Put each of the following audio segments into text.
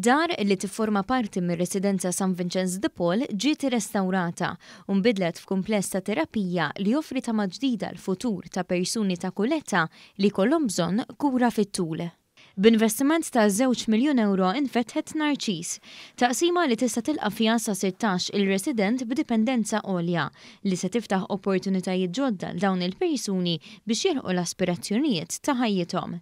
Id-dar li tifforma parti mir-residenza San Vincenz de Paul ġiet irrestawrata u nbidlet f'kumpless ta' terapija li joffri tama ġdida l-futur ta' persuni ta' kull età li jkollhom bżonn kura fit-tul. B'investiment ta' 2 miljun euro infetħet Narċis, taqsima li tista' tilqa' fiha sa 16 il-resident b'dipendenza għolja li se tiftaħ opportunitajiet ġodda l dawn il-persuni biex jilħqu l-aspirazzjonijiet ta' ħajjithom.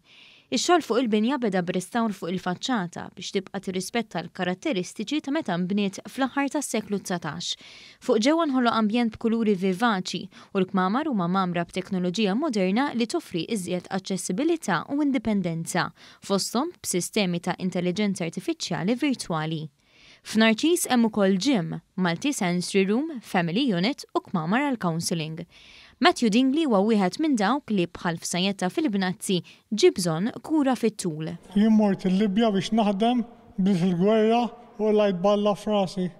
Ix-xogħol fuq il-binja beda b'restawr fuq il-faċċata biex tibqa' tirrispetta l-karatteristiċi ta' meta nbniet fl-aħħar tas-seklu 19. Fuq ġewwa nħoloq ambjent b'kuluri vivaċi u l-kmamar huma mamra b'teknoloġija moderna li toffri iżjed aċċessibilità u indipendenza, fosthom b'sistemi ta' intelligenza artifiċjali virtwali. F'Narċis hemm ukoll gym, multi-sensory room, family unit u kmamar għal counseling. Matthew Dingley huwa wieħed minn dawk li bħal f'sajjetta fil-Bnazzi ġie bżonn kura fit-tul. Jien mort il-Libja biex naħdem bdiet il-gwerra u lajt balla f'rasi.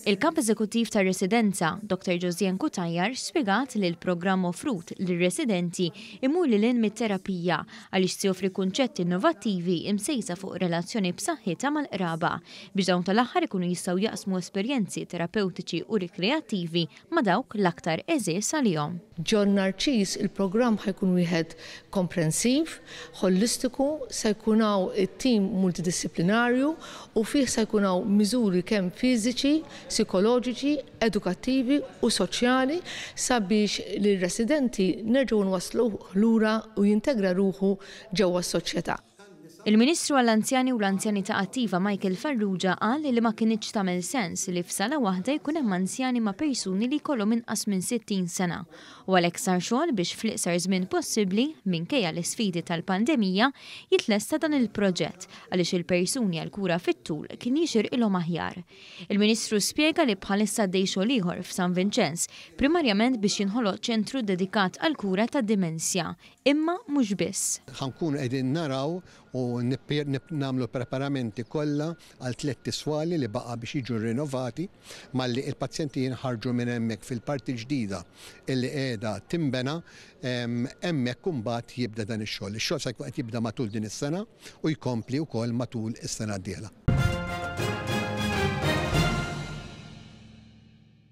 Il-kap eżekuttiv tar-residenza, Dr. Josien Kutajjar, spjegat li l-programm offrut lir-residenti imur lil mit-terapija għaliex se joffri kunċetti innovattivi imsejsa fuq relazzjoni b'saħħitha mal-qraba biex dawn tal-aħħar ikunu jistgħu jaqsmu esperjenzi terapeutiċi u rikreattivi ma' dawk l-aktar eżies għalihom. Ġon Narċis il-programm ħajkun wieħed komprensiv, holistiku, se jkun hawn it-tim multidisciplinarju u fih se jkun hawn miżuri kemm fiżiċi, psikoloġiċi, edukattivi u soċjali sabiex li r-residenti nerġgħu nwasslu lura u jintegra ruħu ġewwa s-soċjetà. Il-Ministru għall-Anzjani u l-Anzjanità Attiva Michael Farrugia qal li ma kienx tagħmel sens li f'sala waħda jkun hemm anzjani ma' persuni li jkollhom inqas minn 60 sena. U għalhekk sar xogħol biex fl-iqsar żmien possibbli minkejja l-isfidi tal-pandemija jitlesta dan il-proġett għaliex il-persuni għal kura fit-tul kien jixirqilhom aħjar. Il-Ministru spjega li bħalissa għaddej xogħol ieħor f'San Vincenz primarjament biex jinħoloq ċentru dedikat għal kura tad-dimensja, imma mhux biss. Ħankunu qegħdin naraw u nagħmlu preparamenti kollha għal 3 tiswali li baqa' biex jiġu rinnovati malli il-pazjenti jinħarġu minn hemmhekk fil-parti ġdida illi qiegħda timbena hemmhekk imbagħad jibda dan ix-xogħol. Ix-xogħol se jkun qed jibda matul din is-sena u jkompli wkoll matul is-sena d-dieħla.